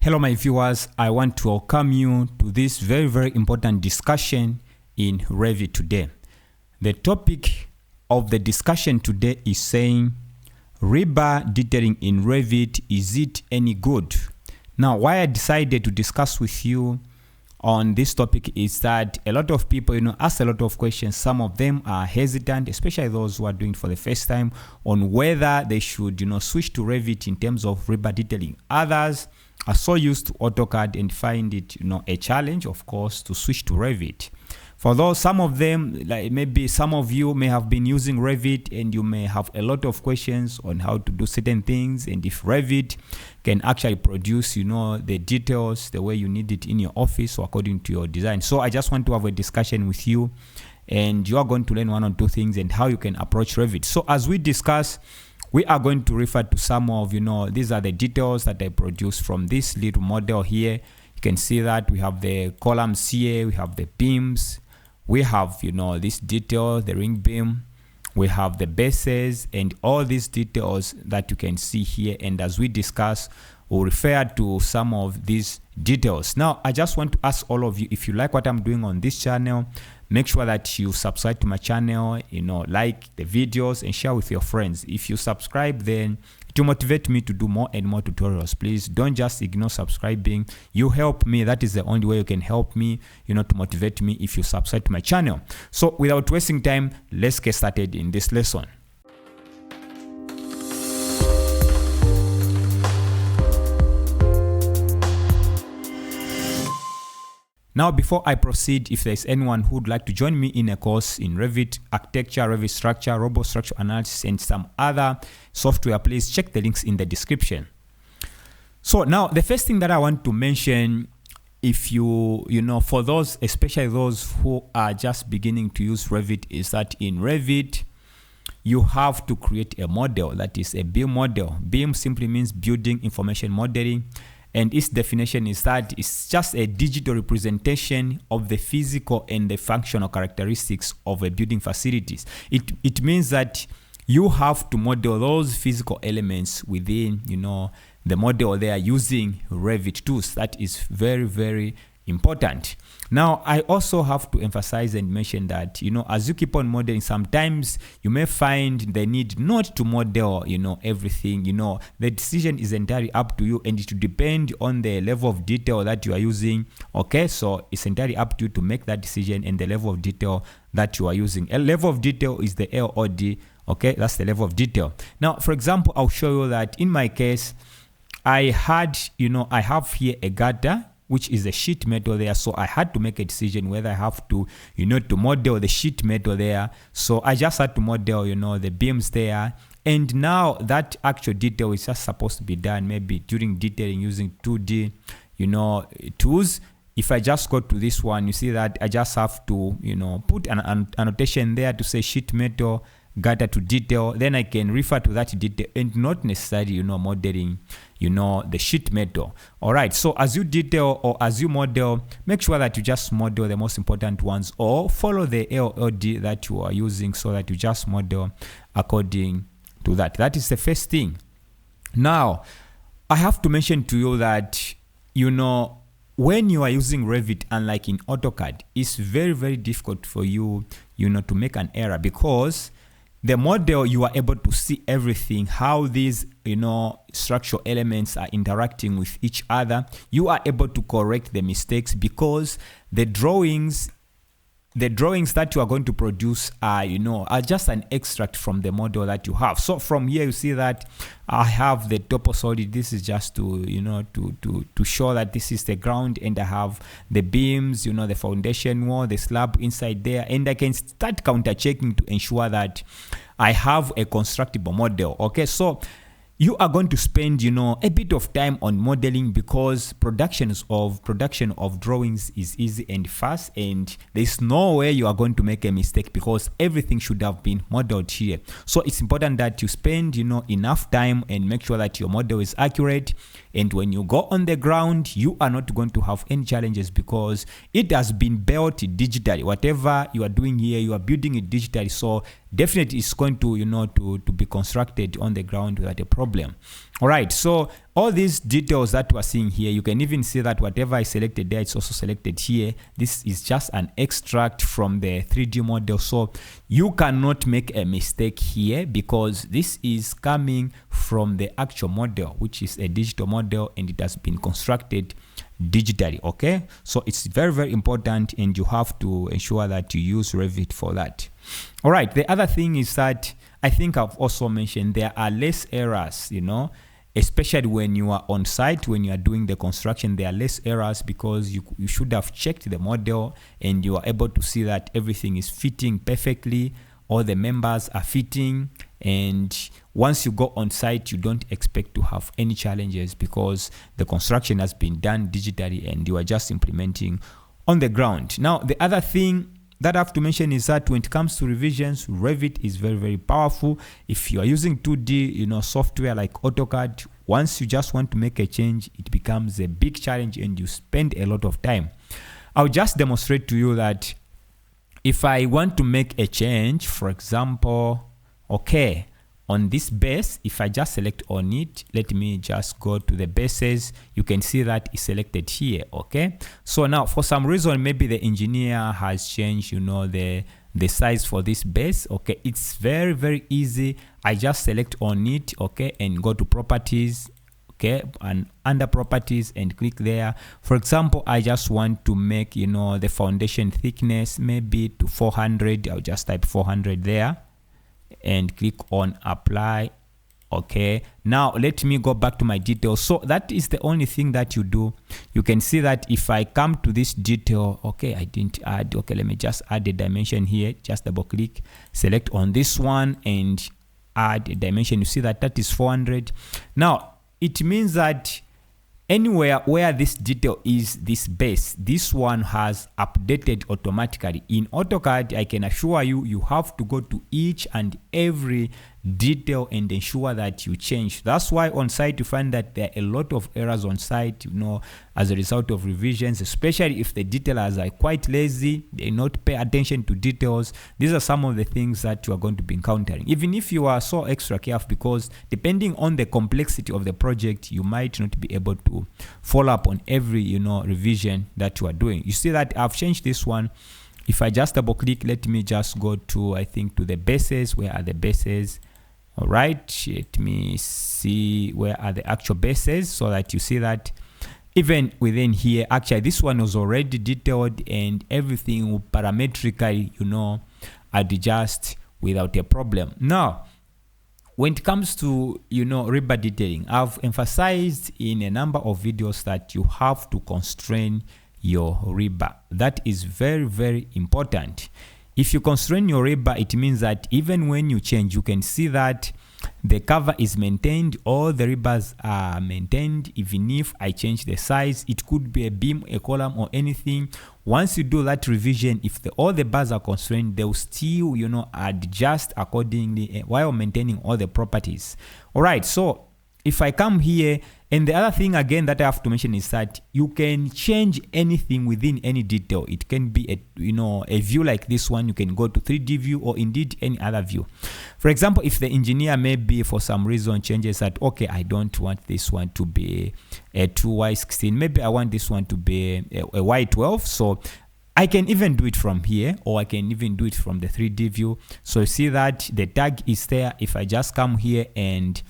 Hello my viewers, I want to welcome you to this very important discussion in Revit today. The topic of the discussion today is saying rebar detailing in Revit, is it any good? Now why I decided to discuss with you on this topic is that a lot of people ask a lot of questions. Some of them are hesitant, especially those who are doing it for the first time, on whether they should switch to Revit in terms of rebar detailing. Others are so used to AutoCAD and find it a challenge, of course, to switch to Revit. For those, some of them, like maybe some of you may have been using Revit and you may have a lot of questions on how to do certain things, and if Revit can actually produce the details the way you need it in your office or according to your design. So I just want to have a discussion with you, and you are going to learn one or two things and how you can approach Revit. So as we discuss, we are going to refer to some of these are the details that I produced from this little model here. You can see that we have the columns here, we have the beams, we have this detail, the ring beam, we have the bases, and all these details that you can see here. And as we discuss, we'll refer to some of these details. Now I just want to ask all of you, if you like what I'm doing on this channel, make sure that you subscribe to my channel, like the videos and share with your friends. If you subscribe, then to motivate me to do more and more tutorials. Please don't just ignore subscribing. You help me. That is the only way you can help me, to motivate me, if you subscribe to my channel. So without wasting time, let's get started in this lesson. Now, before I proceed, if there's anyone who would like to join me in a course in Revit architecture, Revit structure, robot structure analysis, and some other software, please check the links in the description. So now, the first thing that I want to mention, if for those, especially those who are just beginning to use Revit, is that in Revit, you have to create a model that is a BIM model. BIM simply means building information modeling. And its definition is that it's just a digital representation of the physical and the functional characteristics of a building facilities. It means that you have to model those physical elements within, the model they are using Revit tools. That is very important. Now, I also have to emphasize and mention that, as you keep on modeling, sometimes you may find the need not to model, everything. The decision is entirely up to you, and it will depend on the level of detail that you are using. Okay, so it's entirely up to you to make that decision and the level of detail that you are using. A level of detail is the LOD. Okay, that's the level of detail. Now, for example, I'll show you that in my case, I had, I have here a gutter, which is a sheet metal there. So I had to make a decision whether I have to, to model the sheet metal there. So I just had to model, the beams there. And now that actual detail is just supposed to be done maybe during detailing using 2D, tools. If I just go to this one, you see that I just have to, put an annotation there to say sheet metal, gutter to detail. Then I can refer to that detail and not necessarily, modeling, the sheet metal. All right. So as you detail or as you model, make sure that you just model the most important ones, or follow the LOD that you are using, so that you just model according to that. That is the first thing. Now, I have to mention to you that, when you are using Revit, unlike in AutoCAD, it's very difficult for you, to make an error, because the model, you are able to see everything, how these, structural elements are interacting with each other. You are able to correct the mistakes, because the drawings that you are going to produce are, are just an extract from the model that you have. So from here, you see that I have the topo solid. This is just to, to show that this is the ground, and I have the beams, the foundation wall, the slab inside there, and I can start counter checking to ensure that I have a constructible model. Okay, so you are going to spend, a bit of time on modeling, because production of drawings is easy and fast, and there's no way you are going to make a mistake, because everything should have been modeled here. So it's important that you spend, enough time and make sure that your model is accurate. And when you go on the ground, you are not going to have any challenges, because it has been built digitally. Whatever you are doing here, you are building it digitally. So definitely it's going to, to be constructed on the ground without a problem. All right, so all these details that we're seeing here, you can even see that whatever I selected there, it's also selected here. This is just an extract from the 3D model. So you cannot make a mistake here because this is coming from the actual model, which is a digital model, and it has been constructed digitally. Okay, so it's very, very important, and you have to ensure that you use Revit for that. All right, the other thing is that I think I've also mentioned there are less errors, you know, especially when you are on site, when you are doing the construction, there are less errors because you should have checked the model and you are able to see that everything is fitting perfectly, all the members are fitting, and once you go on site, you don't expect to have any challenges because the construction has been done digitally and you are just implementing on the ground. Now, the other thing that I have to mention is that when it comes to revisions, Revit is very, very powerful. If you are using 2D, you know, software like AutoCAD, once you just want to make a change, it becomes a big challenge and you spend a lot of time. I'll just demonstrate to you that if I want to make a change, for example, okay, on this base, if I just select on it, let me just go to the bases, you can see that it's selected here. Okay, so now for some reason, maybe the engineer has changed, you know, the size for this base. Okay, it's very, very easy. I just select on it, okay, and go to properties, okay, and under properties and click there. For example, I just want to make, you know, the foundation thickness maybe to 400. I'll just type 400 there and click on apply. Okay, now let me go back to my details. So that is the only thing that you do. You can see that if I come to this detail, okay, I didn't add, okay, let me just add a dimension here. Just double click, select on this one and add a dimension. You see that that is 400. Now it means that anywhere where this detail is this base, this one has updated automatically. In AutoCAD, I can assure you, you have to go to each and every detail and ensure that you change. That's why on site you find that there are a lot of errors on site, you know, as a result of revisions, especially if the detailers are quite lazy, they not pay attention to details. These are some of the things that you are going to be encountering, even if you are so extra careful, because depending on the complexity of the project, you might not be able to follow up on every, you know, revision that you are doing. You see that I've changed this one. If I just double click, let me just go to, I think, to the bases. Where are the bases? All right, let me see where are the actual bases, so that you see that even within here, actually this one was already detailed and everything will parametrically, you know, adjust without a problem. Now, when it comes to, you know, Rebar detailing, I've emphasized in a number of videos that you have to constrain your Rebar. That is very, very important. If you constrain your Rebar, it means that even when you change, you can see that the cover is maintained, all the rebars are maintained. Even if I change the size, it could be a beam, a column, or anything. Once you do that revision, if all the bars are constrained, they'll still, you know, adjust accordingly while maintaining all the properties. All right, so if I come here, and the other thing again that I have to mention is that you can change anything within any detail. It can be a, you know, a view like this one. You can go to 3D view or indeed any other view. For example, if the engineer maybe for some reason changes that, okay, I don't want this one to be a 2Y16, maybe I want this one to be a Y12. So I can even do it from here, or I can even do it from the 3D view. So you see that the tag is there. If I just come here and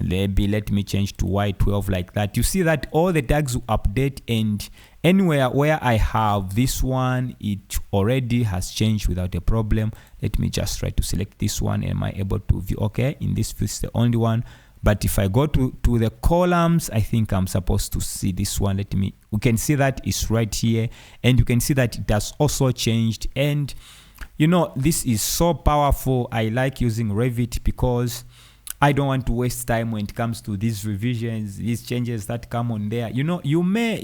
maybe let me change to Y12 like that, you see that all the tags will update, and anywhere where I have this one, it already has changed without a problem. Let me just try to select this one. Am I able to view? Okay, in this view, it's the only one. But if I go to the columns, I think I'm supposed to see this one. We can see that it's right here, and you can see that it has also changed. And you know, this is so powerful. I like using Revit because I don't want to waste time when it comes to these revisions, these changes that come on there. You know, you may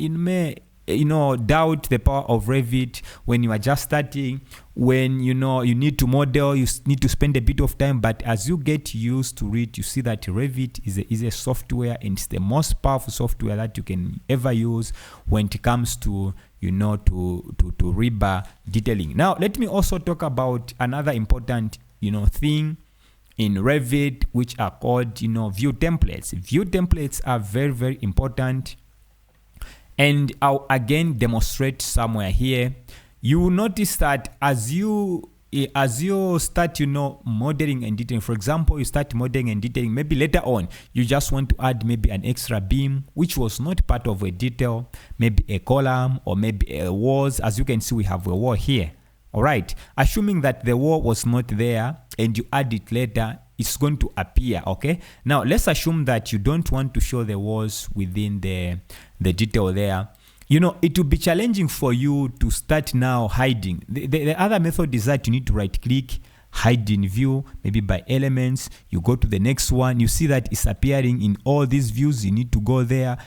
doubt the power of Revit when you are just starting, when, you know, you need to model, you need to spend a bit of time. But as you get used to it, you see that Revit is a software, and it's the most powerful software that you can ever use when it comes to, you know, to Rebar detailing. Now, let me also talk about another important, you know, thing in Revit, which are called, you know, view templates. View templates are very, very important. And I'll again demonstrate somewhere here. You will notice that as you start, you know, modeling and detailing, for example, you start modeling and detailing, maybe later on you just want to add maybe an extra beam which was not part of a detail, maybe a column or maybe a walls. As you can see, we have a wall here. All right, assuming that the wall was not there and you add it later, it's going to appear. Okay, now let's assume that you don't want to show the walls within the detail there. You know, it will be challenging for you to start now hiding. The other method is that you need to right click, hide in view, maybe by elements. You go to the next one, you see that it's appearing in all these views. You need to go there,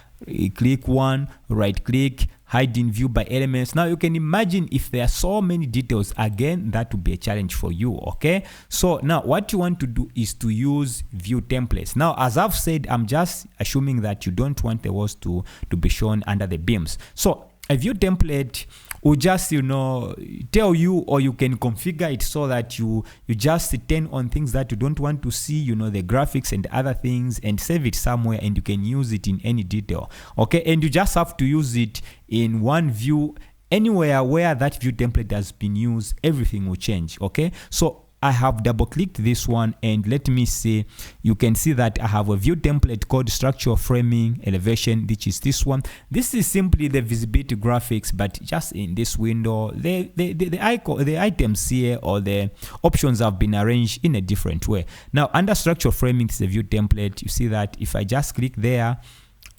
click one, right click, hide in view by elements. Now you can imagine if there are so many details, again, that would be a challenge for you. Okay, so now what you want to do is to use view templates. Now, as I've said, I'm just assuming that you don't want the walls to be shown under the beams. So a view template will just, you know, tell you, or you can configure it so that you just turn on things that you don't want to see, you know, the graphics and other things, and save it somewhere, and you can use it in any detail. Okay, and you just have to use it in one view. Anywhere where that view template has been used, everything will change. Okay, so I have double clicked this one, and let me see, you can see that I have a view template called structural framing elevation, which is this one. This is simply the visibility graphics, but just in this window, the items here or the options have been arranged in a different way. Now under structural framing, it's a view template. You see that if I just click there,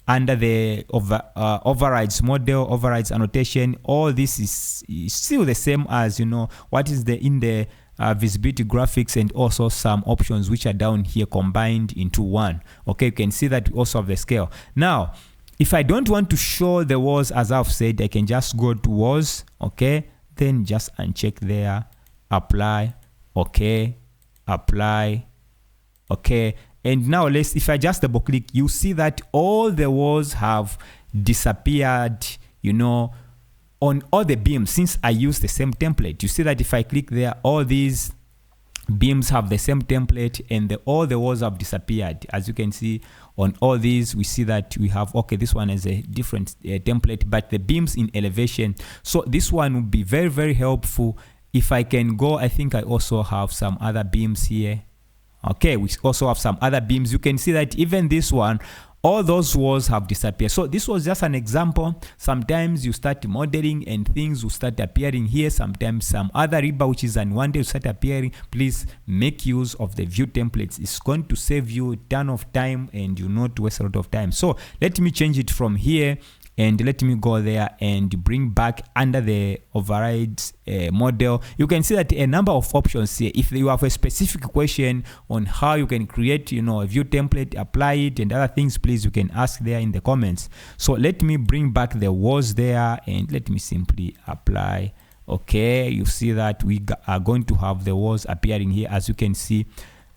under the overrides model, overrides annotation, all this is still the same as, you know, what is in the visibility graphics, and also some options which are down here combined into one. Okay, you can see that we also have the scale. Now, if I don't want to show the walls, as I've said, I can just go to walls. Okay, then just uncheck there, apply, okay, apply, okay. And now if I just double click, you see that all the walls have disappeared, you know, on all the beams, since I use the same template. You see that if I click there, all these beams have the same template, and all the walls have disappeared. As you can see on all these, we see that we have, okay, this one is a different template, but the beams in elevation. So this one would be very, very helpful. If I can go, I think I also have some other beams here. Okay, we also have some other beams. You can see that even this one, all those walls have disappeared. So this was just an example. Sometimes you start modeling and things will start appearing here. Sometimes some other rebar which is unwanted will start appearing. Please make use of the view templates. It's going to save you a ton of time, and you not waste a lot of time. So let me change it from here, and let me go there and bring back under the overrides model. You can see that a number of options here. If you have a specific question on how you can create, you know, a view template, apply it, and other things, please, you can ask there in the comments. So let me bring back the walls there, and let me simply apply. Okay, you see that we are going to have the walls appearing here. As you can see,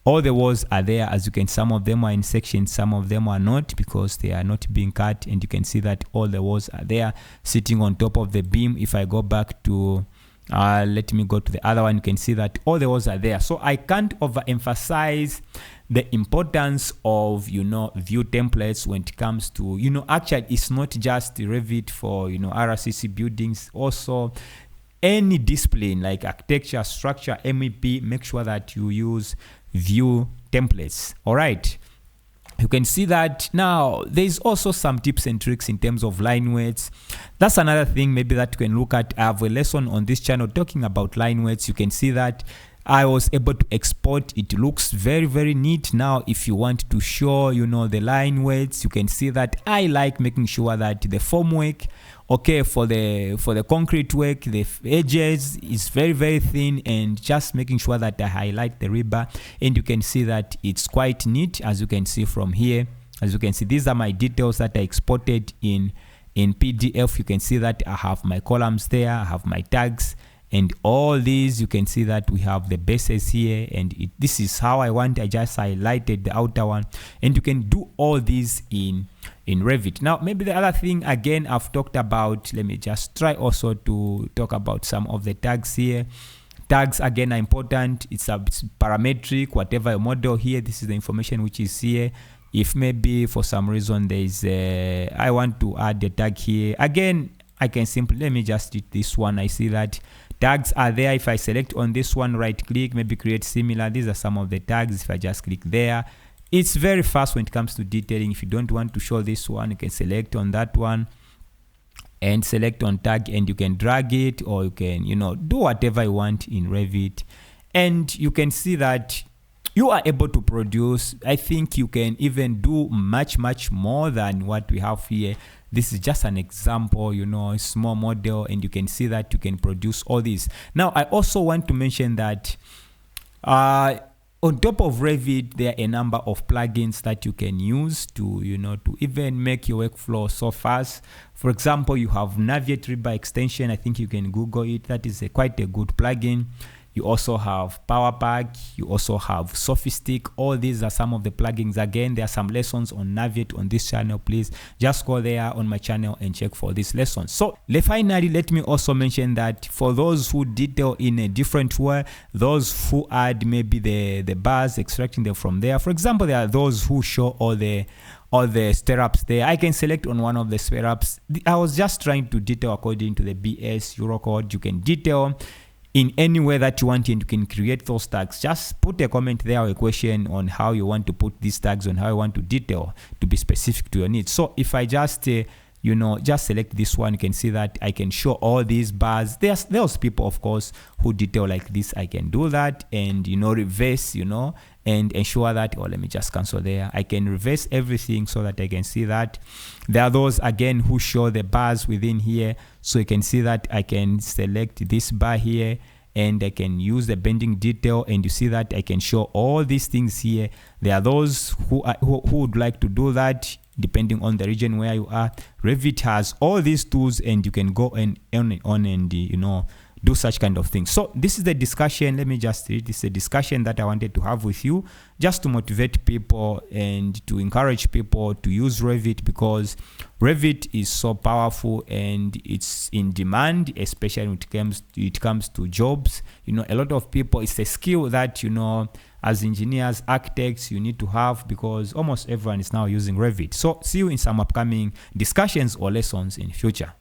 all the walls are there. As you can, some of them are in sections, some of them are not, because they are not being cut. And you can see that all the walls are there sitting on top of the beam. If I go back to, let me go to the other one, you can see that all the walls are there. So I can't overemphasize the importance of, you know, view templates when it comes to, you know, actually it's not just Revit for, you know, RCC buildings, also any discipline like architecture, structure, MEP. Make sure that you use view templates. All right, you can see that. Now there's also some tips and tricks in terms of line weights. That's another thing maybe that you can look at. I have a lesson on this channel talking about line weights. You can see that I was able to export. It looks very, very neat. Now if you want to show, you know, the line weights, you can see that I like making sure that the formwork, okay, for the concrete work, the edges is very, very thin, and just making sure that I highlight the rebar. And you can see that it's quite neat, as you can see from here. As you can see, these are my details that I exported in PDF. You can see that I have my columns there, I have my tags, and all these, you can see that we have the bases here, and this is how I want. I just highlighted the outer one, and you can do all these in Revit. Now maybe the other thing, again, I've talked about, let me just try also to talk about some of the tags here. Tags again are important. It's parametric, whatever your model here, this is the information which is here. If maybe for some reason there is I want to add the tag here, again I can simply, let me just do this one. I see that tags are there. If I select on this one, right click, maybe create similar, these are some of the tags. If I just click there, it's very fast when it comes to detailing. If you don't want to show this one, you can select on that one and select on tag, and you can drag it, or you can, do whatever you want in Revit, and you can see that you are able to produce. I think you can even do much more than what we have here. This is just an example, a small model, and you can see that you can produce all this. Now, I also want to mention that on top of Revit, there are a number of plugins that you can use to, to even make your workflow so fast. For example, you have Navigate Rebar extension. I think you can Google it. That is quite a good plugin. You also have Power Pack. You also have Sophistic. All these are some of the plugins. Again, there are some lessons on Navigate on this channel. Please just go there on my channel and check for these lessons. So finally, let me also mention that for those who detail in a different way, those who add maybe the bars, extracting them from there. For example, there are those who show all the stirrups there. I can select on one of the stirrups. I was just trying to detail according to the BS Eurocode. You can detail in any way that you want, and you can create those tags. Just put a comment there or a question on how you want to put these tags, on how you want to detail to be specific to your needs. So if I just just select this one, you can see that I can show all these bars. There's people, of course, who detail like this. I can do that and reverse, and ensure that, let me just cancel there. I can reverse everything so that I can see that. There are those again who show the bars within here. So you can see that I can select this bar here, and I can use the bending detail, and you see that I can show all these things here. There are those who would like to do that depending on the region where you are. Revit has all these tools, and you can go on and do such kind of things. So this is the discussion. Let me just read. This is a discussion that I wanted to have with you, just to motivate people and to encourage people to use Revit, because Revit is so powerful and it's in demand, especially when it comes to jobs. A lot of people, it's a skill that as engineers, architects, you need to have, because almost everyone is now using Revit. So see you in some upcoming discussions or lessons in future.